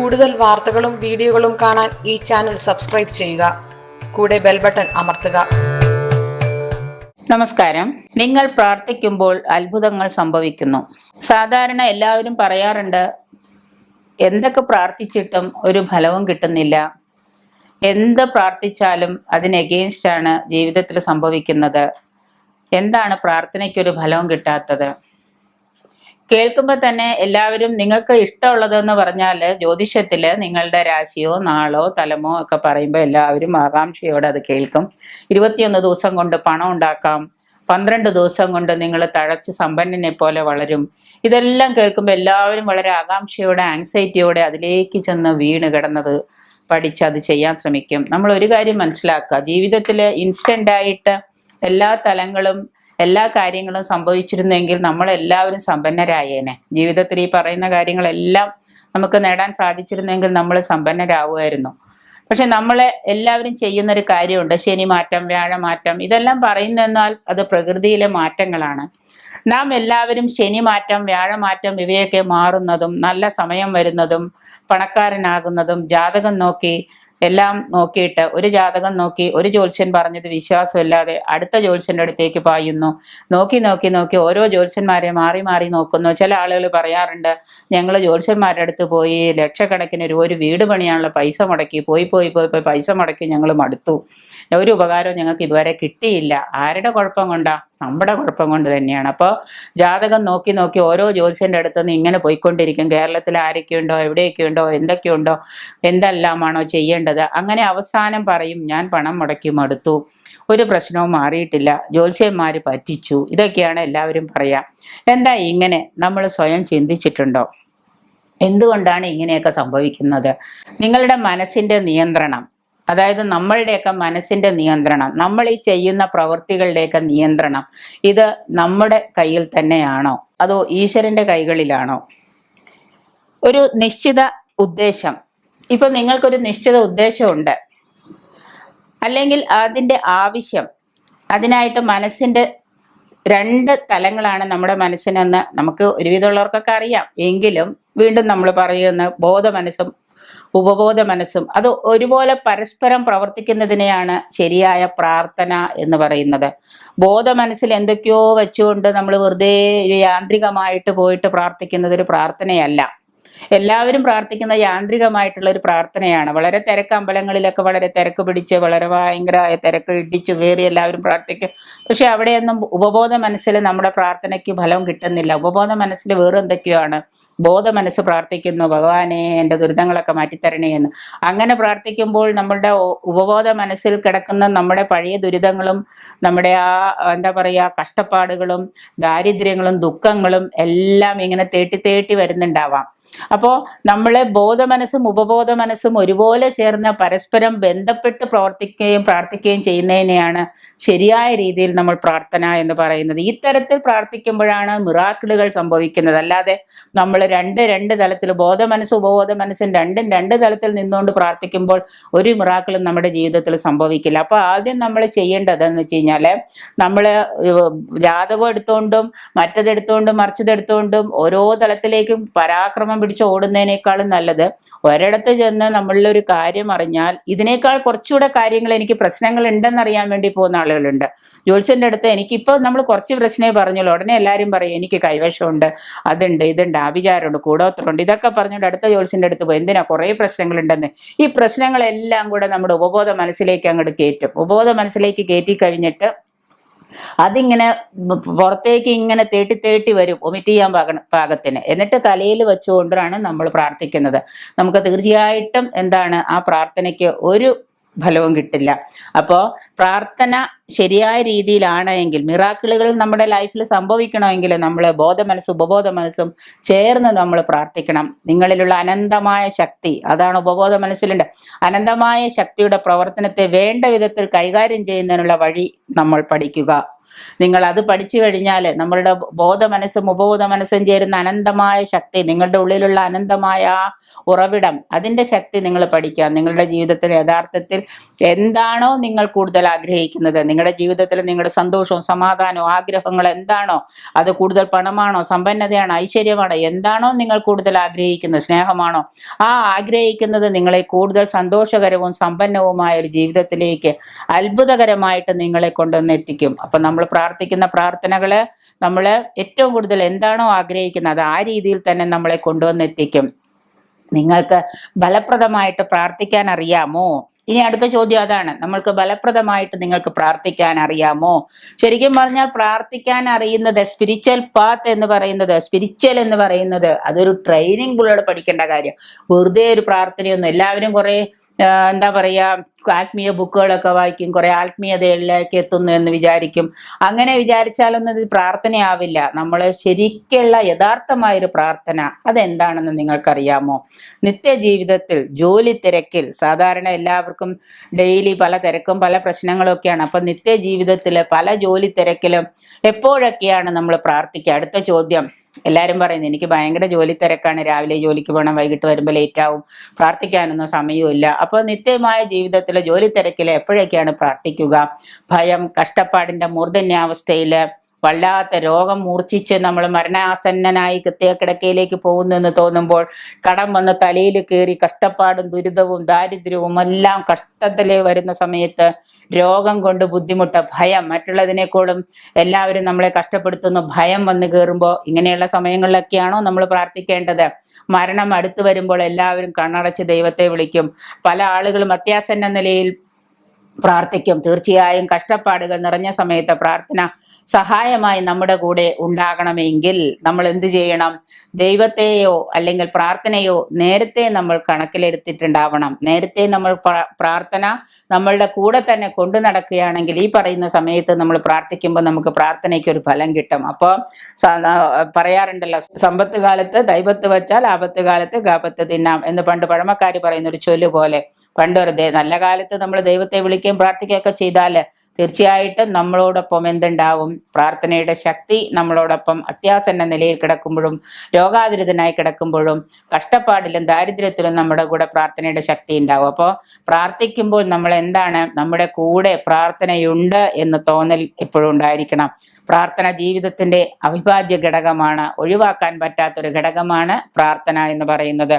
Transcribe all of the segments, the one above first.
കൂടുതൽ വാർത്തകളും വീഡിയോകളും കാണാൻ ഈ ചാനൽ സബ്സ്ക്രൈബ് ചെയ്യുക. കൂടെ ബെൽ ബട്ടൺ അമർത്തുക. നമസ്കാരം. നിങ്ങൾ പ്രാർത്ഥിക്കുമ്പോൾ അത്ഭുതങ്ങൾ സംഭവിക്കുന്നു. സാധാരണ എല്ലാവരും പറയാറുണ്ട്, എന്തൊക്കെ പ്രാർത്ഥിച്ചിട്ടും ഒരു ഫലവും കിട്ടുന്നില്ല, എന്ത് പ്രാർത്ഥിച്ചാലും അതിന് എഗെയിൻസ്റ്റ് ആണ് ജീവിതത്തിൽ സംഭവിക്കുന്നത്, എന്താണ് പ്രാർത്ഥനയ്ക്കൊരു ഫലവും കിട്ടാത്തത്? കേൾക്കുമ്പോൾ തന്നെ എല്ലാവരും നിങ്ങൾക്ക് ഇഷ്ടമുള്ളതെന്ന് പറഞ്ഞാൽ ജ്യോതിഷത്തില് നിങ്ങളുടെ രാശിയോ നാളോ തലമോ ഒക്കെ പറയുമ്പോൾ എല്ലാവരും ആകാംക്ഷയോടെ അത് കേൾക്കും. 21 ദിവസം കൊണ്ട് പണം ഉണ്ടാക്കാം, 12 ദിവസം കൊണ്ട് നിങ്ങൾ തഴച്ച് സമ്പന്നനെ പോലെ വളരും. ഇതെല്ലാം കേൾക്കുമ്പോൾ എല്ലാവരും വളരെ ആകാംക്ഷയോടെ ആങ്സൈറ്റിയോടെ അതിലേക്ക് ചെന്ന് വീണ് കിടന്നത് പഠിച്ച് അത് ചെയ്യാൻ ശ്രമിക്കും. നമ്മൾ ഒരു കാര്യം മനസ്സിലാക്കുക, ജീവിതത്തിൽ ഇൻസ്റ്റന്റ് ആയിട്ട് എല്ലാ തലങ്ങളും എല്ലാ കാര്യങ്ങളും സംഭവിച്ചിരുന്നെങ്കിൽ നമ്മളെല്ലാവരും സമ്പന്നരായേനെ. ജീവിതത്തിൽ ഈ പറയുന്ന കാര്യങ്ങളെല്ലാം നമുക്ക് നേടാൻ സാധിച്ചിരുന്നെങ്കിൽ നമ്മൾ സമ്പന്നരാകുമായിരുന്നു. പക്ഷെ നമ്മളെ എല്ലാവരും ചെയ്യുന്നൊരു കാര്യമുണ്ട്, ശനി മാറ്റം, വ്യാഴമാറ്റം. ഇതെല്ലാം പറയുന്നെന്നാൽ അത് പ്രകൃതിയിലെ മാറ്റങ്ങളാണ്. നാം എല്ലാവരും ശനി മാറ്റം, വ്യാഴമാറ്റം ഇവയൊക്കെ മാറുന്നതും നല്ല സമയം വരുന്നതും പണക്കാരനാകുന്നതും ജാതകം നോക്കി എല്ലാം നോക്കിയിട്ട്, ഒരു ജാതകം നോക്കി ഒരു ജ്യോത്സ്യൻ പറഞ്ഞത് വിശ്വാസമില്ലാതെ അടുത്ത ജ്യോത്സ്യന്റെ അടുത്തേക്ക് പായുന്നു. നോക്കി നോക്കി നോക്കി ഓരോ ജ്യോത്സ്യന്മാരെ മാറി മാറി നോക്കുന്നു. ചില ആളുകൾ പറയാറുണ്ട്, ഞങ്ങൾ ജ്യോത്സ്യന്മാരുടെ അടുത്ത് പോയി ലക്ഷക്കണക്കിന് ഒരു വീട് പണിയാനുള്ള പൈസ മുടക്കി, പോയി പൈസ മുടക്കി ഞങ്ങൾ മടുത്തു, ഒരു ഉപകാരവും ഞങ്ങൾക്ക് ഇതുവരെ കിട്ടിയില്ല. ആരുടെ കുഴപ്പം കൊണ്ടാ? നമ്മുടെ കുഴപ്പം കൊണ്ട് തന്നെയാണ്. അപ്പോൾ ജാതകം നോക്കി നോക്കി ഓരോ ജ്യോത്സ്യന്റെ അടുത്തുനിന്ന് ഇങ്ങനെ പോയിക്കൊണ്ടിരിക്കും. കേരളത്തിൽ ആരൊക്കെയുണ്ടോ, എവിടെയൊക്കെയുണ്ടോ, എന്തൊക്കെയുണ്ടോ, എന്തെല്ലാമാണോ ചെയ്യേണ്ടത്. അങ്ങനെ അവസാനം പറയും, ഞാൻ പണം മുടക്കി മടുത്തു, ഒരു പ്രശ്നവും മാറിയിട്ടില്ല, ജ്യോത്സ്യന്മാര് പറ്റിച്ചു. ഇതൊക്കെയാണ് എല്ലാവരും പറയാ. എന്താ ഇങ്ങനെ? നമ്മൾ സ്വയം ചിന്തിച്ചിട്ടുണ്ടോ? എന്തുകൊണ്ടാണ് ഇങ്ങനെയൊക്കെ സംഭവിക്കുന്നത്? നിങ്ങളുടെ മനസ്സിന്റെ നിയന്ത്രണം, അതായത് നമ്മളുടെയൊക്കെ മനസ്സിന്റെ നിയന്ത്രണം, നമ്മൾ ഈ ചെയ്യുന്ന പ്രവൃത്തികളുടെയൊക്കെ നിയന്ത്രണം, ഇത് നമ്മുടെ കയ്യിൽ തന്നെയാണോ അതോ ഈശ്വരന്റെ കൈകളിലാണോ? ഒരു നിശ്ചിത ഉദ്ദേശം, ഇപ്പൊ നിങ്ങൾക്കൊരു നിശ്ചിത ഉദ്ദേശമുണ്ട്, അല്ലെങ്കിൽ അതിൻ്റെ ആവശ്യം, അതിനായിട്ട് മനസ്സിന്റെ 2 തലങ്ങളാണ് നമ്മുടെ മനസ്സിനെന്ന് നമുക്ക് ഒരുവിധമുള്ളവർക്കൊക്കെ അറിയാം. എങ്കിലും വീണ്ടും നമ്മൾ പറയുന്ന ബോധ മനസ്സും ഉപബോധ മനസ്സും അത് ഒരുപോലെ പരസ്പരം പ്രവർത്തിക്കുന്നതിനെയാണ് ശരിയായ പ്രാർത്ഥന എന്ന് പറയുന്നത്. ബോധ മനസ്സിൽ എന്തൊക്കെയോ വെച്ചുകൊണ്ട് നമ്മൾ വെറുതെ യാന്ത്രികമായിട്ട് പോയിട്ട് പ്രാർത്ഥിക്കുന്നത് ഒരു പ്രാർത്ഥനയല്ല. എല്ലാവരും പ്രാർത്ഥിക്കുന്ന യാന്ത്രികമായിട്ടുള്ള ഒരു പ്രാർത്ഥനയാണ്. വളരെ തിരക്ക്, അമ്പലങ്ങളിലൊക്കെ വളരെ തിരക്ക് പിടിച്ച് വളരെ ഭയങ്കരമായ തിരക്ക് ഇടിച്ചു കയറി എല്ലാവരും പ്രാർത്ഥിക്കും. പക്ഷെ അവിടെയൊന്നും ഉപബോധ മനസ്സിൽ നമ്മുടെ പ്രാർത്ഥനയ്ക്ക് ഫലം കിട്ടുന്നില്ല. ഉപബോധ മനസ്സിൽ വേറെ എന്തൊക്കെയാണ്. ബോധ മനസ്സ് പ്രാർത്ഥിക്കുന്നു, ഭഗവാനെ എൻ്റെ ദുരിതങ്ങളൊക്കെ മാറ്റിത്തരണേ എന്ന്. അങ്ങനെ പ്രാർത്ഥിക്കുമ്പോൾ നമ്മളുടെ ഉപബോധ മനസ്സിൽ കിടക്കുന്ന നമ്മുടെ പഴയ ദുരിതങ്ങളും നമ്മുടെ എന്താ പറയുക കഷ്ടപ്പാടുകളും ദാരിദ്ര്യങ്ങളും ദുഃഖങ്ങളും എല്ലാം ഇങ്ങനെ തേട്ടി വരുന്നുണ്ടാവാം. അപ്പോൾ നമ്മളെ ബോധ മനസ്സും ഉപബോധ മനസ്സും ഒരുപോലെ ചേർന്ന് പരസ്പരം ബന്ധപ്പെട്ട് പ്രവർത്തിക്കുകയും പ്രാർത്ഥിക്കുകയും ചെയ്യുന്നതിനെയാണ് ശരിയായ രീതിയിൽ നമ്മൾ പ്രാർത്ഥന എന്ന് പറയുന്നത്. ഇത്തരത്തിൽ പ്രാർത്ഥിക്കുമ്പോഴാണ് മിറാക്കിളുകൾ സംഭവിക്കുന്നത്. അല്ലാതെ നമ്മൾ രണ്ട് തലത്തിൽ, ബോധ മനസ്സ് ഉപബോധ മനസ്സും രണ്ട് തലത്തിൽ നിന്നുകൊണ്ട് പ്രാർത്ഥിക്കുമ്പോൾ ഒരു മിറാക്കിളും നമ്മുടെ ജീവിതത്തിൽ സംഭവിക്കില്ല. അപ്പോൾ ആദ്യം നമ്മൾ ചെയ്യേണ്ടതെന്ന് വെച്ച് കഴിഞ്ഞാൽ, നമ്മൾ ജാതകം എടുത്തുകൊണ്ടും മറ്റതെടുത്തുകൊണ്ടും മറിച്ചതെടുത്തുകൊണ്ടും ഓരോ തലത്തിലേക്കും പരാക്രമം പിടിച്ച് ഓടുന്നതിനേക്കാളും നല്ലത് ഒരിടത്ത് ചെന്ന് നമ്മളിലൊരു കാര്യം അറിഞ്ഞാൽ, ഇതിനേക്കാൾ കുറച്ചുകൂടെ കാര്യങ്ങൾ, എനിക്ക് പ്രശ്നങ്ങൾ ഉണ്ടെന്നറിയാൻ വേണ്ടി പോകുന്ന ആളുകളുണ്ട്. ജ്യോത്സ്യന്റെ അടുത്ത് എനിക്കിപ്പോൾ നമ്മൾ കുറച്ച് പ്രശ്നമേ പറഞ്ഞുള്ളൂ, ഉടനെ എല്ലാവരും പറയും എനിക്ക് കൈവശമുണ്ട്, അതുണ്ട്, ഇതുണ്ട്, ആഭിചാരമുണ്ട്, കൂടോത്രമുണ്ട്, ഇതൊക്കെ പറഞ്ഞുകൊണ്ട് അടുത്ത ജ്യോത്സ്യന്റെ അടുത്ത് പോയി എന്തിനാ കുറേ പ്രശ്നങ്ങളുണ്ടെന്ന്. ഈ പ്രശ്നങ്ങളെല്ലാം കൂടെ നമ്മുടെ ഉപബോധ മനസ്സിലേക്ക് അങ്ങോട്ട് കയറ്റും. ഉപബോധ മനസ്സിലേക്ക് കയറ്റി കഴിഞ്ഞിട്ട് അതിങ്ങനെ പുറത്തേക്ക് ഇങ്ങനെ തേട്ടി വരും, ഒമിറ്റ് ചെയ്യാൻ പാകത്തിന്. എന്നിട്ട് തലയിൽ വെച്ചുകൊണ്ടാണ് നമ്മൾ പ്രാർത്ഥിക്കുന്നത്. നമുക്ക് തീർച്ചയായിട്ടും എന്താണ്, ആ പ്രാർത്ഥനയ്ക്ക് ഒരു ഫലവും കിട്ടില്ല. അപ്പോൾ പ്രാർത്ഥന ശരിയായ രീതിയിലാണെങ്കിൽ, മിറാക്കിളുകൾ നമ്മുടെ ലൈഫിൽ സംഭവിക്കണമെങ്കിൽ നമ്മൾ ബോധ മനസ്സും ഉപബോധ മനസ്സും ചേർന്ന് നമ്മൾ പ്രാർത്ഥിക്കണം. നിങ്ങളിലുള്ള അനന്തമായ ശക്തി, അതാണ് ഉപബോധ മനസ്സിലുണ്ട്, അനന്തമായ ശക്തിയുടെ പ്രവർത്തനത്തെ വേണ്ട വിധത്തിൽ കൈകാര്യം ചെയ്യുന്നതിനുള്ള വഴി നമ്മൾ പഠിക്കുക. നിങ്ങൾ അത് പഠിച്ചു കഴിഞ്ഞാൽ നമ്മളുടെ ബോധ മനസ്സും ഉപബോധ മനസ്സും ചേരുന്ന അനന്തമായ ശക്തി, നിങ്ങളുടെ ഉള്ളിലുള്ള അനന്തമായ ആ ഉറവിടം, അതിൻ്റെ ശക്തി നിങ്ങൾ പഠിക്കുക. നിങ്ങളുടെ ജീവിതത്തിൽ യഥാർത്ഥത്തിൽ എന്താണോ നിങ്ങൾ കൂടുതൽ ആഗ്രഹിക്കുന്നത്, നിങ്ങളുടെ ജീവിതത്തിൽ നിങ്ങളുടെ സന്തോഷവും സമാധാനവും ആഗ്രഹങ്ങൾ എന്താണോ, അത് കൂടുതൽ പണമാണോ, സമ്പന്നതയാണോ, ഐശ്വര്യമാണോ, എന്താണോ നിങ്ങൾ കൂടുതൽ ആഗ്രഹിക്കുന്നത്, സ്നേഹമാണോ, ആ ആഗ്രഹിക്കുന്നത് നിങ്ങളെ കൂടുതൽ സന്തോഷകരവും സമ്പന്നവുമായ ഒരു ജീവിതത്തിലേക്ക് അത്ഭുതകരമായിട്ട് നിങ്ങളെ കൊണ്ടുവന്ന് എത്തിക്കും. അപ്പൊ നമ്മൾ പ്രാർത്ഥിക്കുന്ന പ്രാർത്ഥനകള് നമ്മൾ ഏറ്റവും കൂടുതൽ എന്താണോ ആഗ്രഹിക്കുന്നത് അത് ആ രീതിയിൽ തന്നെ നമ്മളെ കൊണ്ടുവന്നെത്തിക്കും. നിങ്ങൾക്ക് ഫലപ്രദമായിട്ട് പ്രാർത്ഥിക്കാൻ അറിയാമോ? ഇനി അടുത്ത ചോദ്യം അതാണ്, നമ്മൾക്ക് ഫലപ്രദമായിട്ട് നിങ്ങൾക്ക് പ്രാർത്ഥിക്കാൻ അറിയാമോ? ശരിക്കും പറഞ്ഞാൽ പ്രാർത്ഥിക്കാൻ അറിയുന്നത് സ്പിരിച്വൽ പാത്ത് എന്ന് പറയുന്നത്, സ്പിരിച്വൽ എന്ന് പറയുന്നത് അതൊരു ട്രെയിനിങ്ങിലൂടെ പഠിക്കേണ്ട കാര്യം. വെറുതെ ഒരു പ്രാർത്ഥനയൊന്നും, എല്ലാവരും കുറെ എന്താ പറയാ ആത്മീയ ബുക്കുകളൊക്കെ വായിക്കും, കുറെ ആത്മീയതയിലേക്ക് എത്തുന്നു എന്ന് വിചാരിക്കും. അങ്ങനെ വിചാരിച്ചാലൊന്നും ഇത് പ്രാർത്ഥനയാവില്ല. നമ്മൾ ശരിക്കുള്ള യഥാർത്ഥമായൊരു പ്രാർത്ഥന അതെന്താണെന്ന് നിങ്ങൾക്കറിയാമോ? നിത്യജീവിതത്തിൽ ജോലി തിരക്കിൽ, സാധാരണ എല്ലാവർക്കും ഡെയിലി പല തിരക്കും പല പ്രശ്നങ്ങളും ഒക്കെയാണ്. അപ്പൊ നിത്യജീവിതത്തിൽ പല ജോലി തിരക്കിലും എപ്പോഴൊക്കെയാണ് നമ്മൾ പ്രാർത്ഥിക്കുക? അടുത്ത ചോദ്യം. എല്ലാവരും പറയുന്നത് എനിക്ക് ഭയങ്കര ജോലി തിരക്കാണ്, രാവിലെ ജോലിക്ക് പോകണം, വൈകിട്ട് വരുമ്പോൾ ലേറ്റ് ആവും, പ്രാർത്ഥിക്കാനൊന്നും സമയമില്ല. അപ്പോൾ നിത്യമായ ജീവിതത്തിലെ ജോലി തിരക്കിൽ എപ്പോഴൊക്കെയാണ് പ്രാർത്ഥിക്കുക? ഭയം, കഷ്ടപ്പാടിന്റെ മൂർധന്യാവസ്ഥയില്, വല്ലാത്ത രോഗം മൂർച്ഛിച്ച് നമ്മൾ മരണാസന്നനായി കിടക്കയിലേക്ക് പോകുന്നു എന്ന് തോന്നുമ്പോൾ, കടം വന്ന് തലയിൽ കയറി കഷ്ടപ്പാടും ദുരിതവും ദാരിദ്ര്യവും എല്ലാം കഷ്ടത്തിലേ വരുന്ന സമയത്ത്, രോഗം കൊണ്ട് ബുദ്ധിമുട്ട്, ഭയം, മറ്റുള്ളതിനേക്കാളും എല്ലാവരും നമ്മളെ കഷ്ടപ്പെടുത്തുന്നു, ഭയം വന്ന് കയറുമ്പോൾ, ഇങ്ങനെയുള്ള സമയങ്ങളിലൊക്കെയാണോ നമ്മൾ പ്രാർത്ഥിക്കേണ്ടത്? മരണം അടുത്തു വരുമ്പോൾ എല്ലാവരും കണ്ണടച്ച് ദൈവത്തെ വിളിക്കും. പല ആളുകളും അത്യാസന്ന നിലയിൽ പ്രാർത്ഥിക്കും. തീർച്ചയായും കഷ്ടപ്പാടുകൾ നിറഞ്ഞ സമയത്ത് പ്രാർത്ഥന സഹായമായി നമ്മുടെ കൂടെ ഉണ്ടാകണമെങ്കിൽ നമ്മൾ എന്ത് ചെയ്യണം? ദൈവത്തെയോ അല്ലെങ്കിൽ പ്രാർത്ഥനയോ നേരത്തെ നമ്മൾ കണക്കിലെടുത്തിട്ടുണ്ടാവണം. നേരത്തെ നമ്മൾ പ്രാർത്ഥന നമ്മളുടെ കൂടെ തന്നെ കൊണ്ടു നടക്കുകയാണെങ്കിൽ ഈ പറയുന്ന സമയത്ത് നമ്മൾ പ്രാർത്ഥിക്കുമ്പോൾ നമുക്ക് പ്രാർത്ഥനയ്ക്ക് ഒരു ഫലം കിട്ടും. അപ്പോൾ പറയാറുണ്ടല്ലോ, സമ്പത്ത് കാലത്ത് ദൈവത്ത് വെച്ചാൽ ആപത്ത് കാലത്ത് കാപത്ത് തിന്നാം എന്ന് പണ്ട് പഴമക്കാർ പറയുന്ന ഒരു ചൊല്ല് പോലെ, പണ്ടൊരു നല്ല കാലത്ത് നമ്മൾ ദൈവത്തെ വിളിക്കുകയും പ്രാർത്ഥിക്കുകയൊക്കെ ചെയ്താൽ തീർച്ചയായിട്ടും നമ്മളോടൊപ്പം എന്തുണ്ടാവും? പ്രാർത്ഥനയുടെ ശക്തി നമ്മളോടൊപ്പം അത്യാസന്ന നിലയിൽ കിടക്കുമ്പോഴും രോഗാതുരിതനായി കിടക്കുമ്പോഴും കഷ്ടപ്പാടിലും ദാരിദ്ര്യത്തിലും നമ്മുടെ കൂടെ പ്രാർത്ഥനയുടെ ശക്തി ഉണ്ടാവും. അപ്പോൾ പ്രാർത്ഥിക്കുമ്പോൾ നമ്മൾ എന്താണ്? നമ്മുടെ കൂടെ പ്രാർത്ഥനയുണ്ട് എന്ന് തോന്നൽ എപ്പോഴും ഉണ്ടായിരിക്കണം. പ്രാർത്ഥന ജീവിതത്തിന്റെ അവിഭാജ്യ ഘടകമാണ്, ഒഴിവാക്കാൻ പറ്റാത്തൊരു ഘടകമാണ് പ്രാർത്ഥന എന്ന് പറയുന്നത്.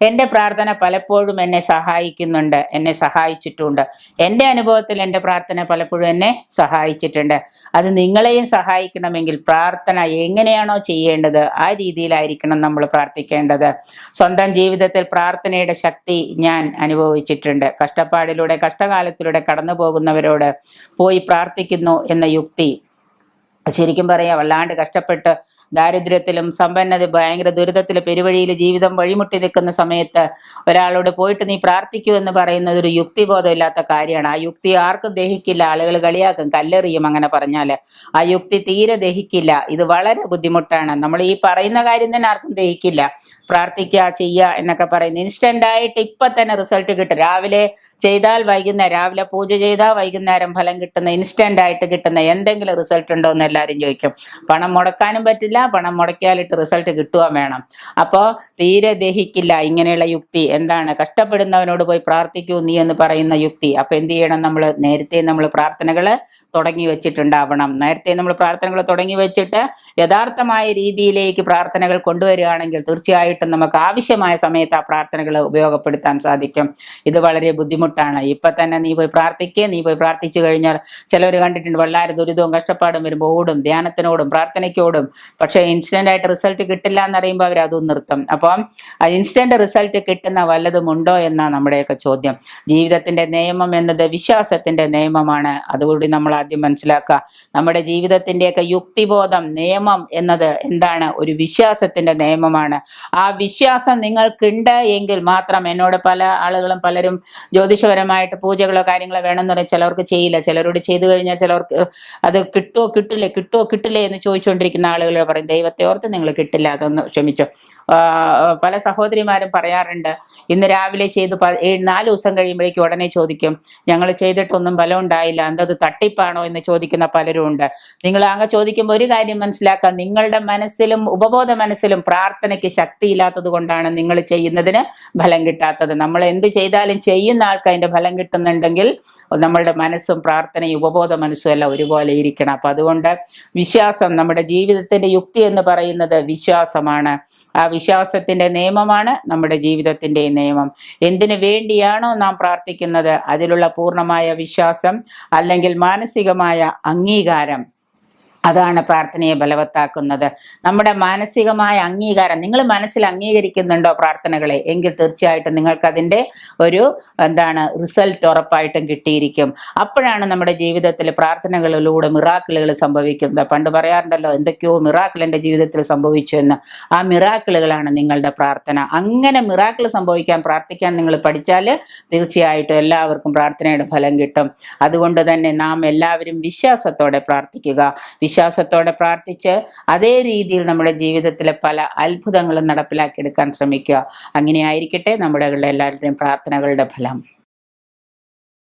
എൻ്റെ പ്രാർത്ഥന പലപ്പോഴും എന്നെ സഹായിക്കുന്നുണ്ട്, എന്നെ സഹായിച്ചിട്ടുണ്ട്. എൻ്റെ അനുഭവത്തിൽ എൻ്റെ പ്രാർത്ഥന പലപ്പോഴും എന്നെ സഹായിച്ചിട്ടുണ്ട്. അത് നിങ്ങളെയും സഹായിക്കണമെങ്കിൽ പ്രാർത്ഥന എങ്ങനെയാണോ ചെയ്യേണ്ടത് ആ രീതിയിലായിരിക്കണം നമ്മൾ പ്രാർത്ഥിക്കേണ്ടത്. സ്വന്തം ജീവിതത്തിൽ പ്രാർത്ഥനയുടെ ശക്തി ഞാൻ അനുഭവിച്ചിട്ടുണ്ട്. കഷ്ടപ്പാടിലൂടെ കഷ്ടകാലത്തിലൂടെ കടന്നു പോകുന്നവരോട് പോയി പ്രാർത്ഥിക്കുന്നു എന്ന യുക്തി ശരിക്കും പറയാം വല്ലാണ്ട് കഷ്ടപ്പെട്ട് ദാരിദ്ര്യത്തിലും സമ്പന്നത ഭയങ്കര ദുരിതത്തില് പെരുവഴിയിൽ ജീവിതം വഴിമുട്ടി നിൽക്കുന്ന സമയത്ത് ഒരാളോട് പോയിട്ട് നീ പ്രാർത്ഥിക്കൂ എന്ന് പറയുന്നത് ഒരു യുക്തിബോധം ഇല്ലാത്ത കാര്യമാണ്. ആ യുക്തി ആർക്കും ദഹിക്കില്ല. ആളുകൾ കളിയാക്കും, കല്ലെറിയും അങ്ങനെ പറഞ്ഞാല്. ആ യുക്തി തീരെ ദഹിക്കില്ല. ഇത് വളരെ ബുദ്ധിമുട്ടാണ്. നമ്മൾ ഈ പറയുന്ന കാര്യം തന്നെ ആർക്കും ദഹിക്കില്ല. പ്രാർത്ഥിക്കുക, ചെയ്യുക എന്നൊക്കെ പറയുന്നത് ഇൻസ്റ്റന്റ് ആയിട്ട് ഇപ്പൊ തന്നെ റിസൾട്ട് കിട്ടും. രാവിലെ ചെയ്താൽ വൈകുന്നേരം, രാവിലെ പൂജ ചെയ്താൽ വൈകുന്നേരം ഫലം കിട്ടുന്ന, ഇൻസ്റ്റന്റ് ആയിട്ട് കിട്ടുന്ന എന്തെങ്കിലും റിസൾട്ട് ഉണ്ടോ എന്ന് എല്ലാവരും ചോദിക്കും. പണം മുടക്കാനും പറ്റില്ല, പണം മുടക്കിയാലിട്ട് റിസൾട്ട് കിട്ടുക വേണം. അപ്പോൾ തീരെ ദഹിക്കില്ല ഇങ്ങനെയുള്ള യുക്തി. എന്താണ്? കഷ്ടപ്പെടുന്നവനോട് പോയി പ്രാർത്ഥിക്കൂ നീ എന്ന് പറയുന്ന യുക്തി. അപ്പൊ എന്ത് ചെയ്യണം? നേരത്തെ നമ്മൾ പ്രാർത്ഥനകള് തുടങ്ങി വെച്ചിട്ടുണ്ടാവണം. നേരത്തെ നമ്മൾ പ്രാർത്ഥനകൾ തുടങ്ങി വെച്ചിട്ട് യഥാർത്ഥമായ രീതിയിലേക്ക് പ്രാർത്ഥനകൾ കൊണ്ടുവരികയാണെങ്കിൽ തീർച്ചയായിട്ടും നമുക്ക് ആവശ്യമായ സമയത്ത് ആ പ്രാർത്ഥനകൾ ഉപയോഗപ്പെടുത്താൻ സാധിക്കും. ഇത് വളരെ ബുദ്ധിമുട്ടാണ്. ഇപ്പൊ തന്നെ നീ പോയി പ്രാർത്ഥിക്കുക, നീ പോയി പ്രാർത്ഥിച്ചു കഴിഞ്ഞാൽ ചിലവർ കണ്ടിട്ടുണ്ട് വളരെ ദുരിതവും കഷ്ടപ്പാടും വരുമ്പോൾ ഓടും, ധ്യാനത്തിനോടും പ്രാർത്ഥനയ്ക്കോടും. പക്ഷെ ഇൻസ്റ്റന്റ് ആയിട്ട് റിസൾട്ട് കിട്ടില്ല എന്നറിയുമ്പോൾ അവർ അതും നിർത്തും. അപ്പം ഇൻസ്റ്റന്റ് റിസൾട്ട് കിട്ടുന്ന വല്ലതും ഉണ്ടോ എന്നാ നമ്മുടെയൊക്കെ ചോദ്യം. ജീവിതത്തിന്റെ നിയമം എന്നത് വിശ്വാസത്തിന്റെ നിയമമാണ്. അതുകൂടി നമ്മൾ ആദ്യം മനസ്സിലാക്കുക. നമ്മുടെ ജീവിതത്തിന്റെയൊക്കെ യുക്തിബോധം, നിയമം എന്നത് എന്താണ്? ഒരു വിശ്വാസത്തിന്റെ നിയമമാണ്. ആ വിശ്വാസം നിങ്ങൾക്കുണ്ട് എങ്കിൽ മാത്രം, എന്നോട് പല ആളുകളും പലരും ജ്യോതിഷപരമായിട്ട് പൂജകളോ കാര്യങ്ങളോ വേണമെന്ന് പറയും, ചിലർക്ക് ചെയ്യില്ല. ചിലരോട് ചെയ്തു കഴിഞ്ഞാൽ ചിലർക്ക് അത് കിട്ടുമോ കിട്ടില്ലേ എന്ന് ചോദിച്ചുകൊണ്ടിരിക്കുന്ന ആളുകൾ പറയും, ദൈവത്തെ ഓർത്ത് നിങ്ങൾ കിട്ടില്ല, അതൊന്ന് ക്ഷമിച്ചോ. പല സഹോദരിമാരും പറയാറുണ്ട്, ഇന്ന് രാവിലെ ചെയ്ത് 4 ദിവസം കഴിയുമ്പോഴേക്കും ഉടനെ ചോദിക്കും, ഞങ്ങൾ ചെയ്തിട്ടൊന്നും ഫലം ഉണ്ടായില്ല, എന്തത് തട്ടിപ്പാണോ എന്ന് ചോദിക്കുന്ന പലരും ഉണ്ട്. നിങ്ങൾ അങ്ങ് ചോദിക്കുമ്പോൾ ഒരു കാര്യം മനസ്സിലാക്കാം, നിങ്ങളുടെ മനസ്സിലും ഉപബോധ മനസ്സിലും പ്രാർത്ഥനയ്ക്ക് ശക്തിയില്ലാത്തത് കൊണ്ടാണ് നിങ്ങൾ ചെയ്യുന്നതിന് ഫലം കിട്ടാത്തത്. നമ്മൾ എന്ത് ചെയ്താലും ചെയ്യുന്ന ആൾക്ക് അതിന്റെ ഫലം കിട്ടുന്നുണ്ടെങ്കിൽ നമ്മളുടെ മനസ്സും പ്രാർത്ഥനയും ഉപബോധ മനസ്സും എല്ലാം ഒരുപോലെ ഇരിക്കണം. അപ്പൊ അതുകൊണ്ട് വിശ്വാസം, നമ്മുടെ ജീവിതത്തിന്റെ യുക്തി എന്ന് പറയുന്നത് വിശ്വാസമാണ്. ആ വിശ്വാസത്തിന്റെ നിയമമാണ് നമ്മുടെ ജീവിതത്തിന്റെ നിയമം. എന്തിനു വേണ്ടിയാണോ നാം പ്രാർത്ഥിക്കുന്നത് അതിലുള്ള പൂർണ്ണമായ വിശ്വാസം അല്ലെങ്കിൽ മാനസികമായ അംഗീകാരം, അതാണ് പ്രാർത്ഥനയെ ബലവത്താക്കുന്നത്. നമ്മുടെ മാനസികമായ അംഗീകാരം, നിങ്ങൾ മനസ്സിൽ അംഗീകരിക്കുന്നുണ്ടോ പ്രാർത്ഥനകളെ, എങ്കിൽ തീർച്ചയായിട്ടും നിങ്ങൾക്കതിൻ്റെ ഒരു റിസൾട്ട് ഉറപ്പായിട്ടും കിട്ടിയിരിക്കും. അപ്പോഴാണ് നമ്മുടെ ജീവിതത്തിൽ പ്രാർത്ഥനകളിലൂടെ മിറാക്കിളുകൾ സംഭവിക്കുന്നത്. പണ്ട് പറയാറുണ്ടല്ലോ, എന്തൊക്കെയോ മിറാക്കിൾ എൻ്റെ ജീവിതത്തിൽ സംഭവിച്ചു എന്ന്. ആ മിറാക്കിളുകളാണ് നിങ്ങളുടെ പ്രാർത്ഥന. അങ്ങനെ മിറാക്കിൾ പ്രാർത്ഥിക്കാൻ നിങ്ങൾ പഠിച്ചാൽ തീർച്ചയായിട്ടും എല്ലാവർക്കും പ്രാർത്ഥനയുടെ ഫലം കിട്ടും. അതുകൊണ്ട് തന്നെ നാം എല്ലാവരും വിശ്വാസത്തോടെ പ്രാർത്ഥിക്കുക. വിശ്വാസത്തോടെ പ്രാർത്ഥിച്ച് അതേ രീതിയിൽ നമ്മുടെ ജീവിതത്തിലെ പല അത്ഭുതങ്ങളും നടപ്പിലാക്കിയെടുക്കാൻ ശ്രമിക്കുക. അങ്ങനെ ആയിരിക്കട്ടെ നമ്മുടെ എല്ലാവരുടെയും പ്രാർത്ഥനകളുടെ ഫലം.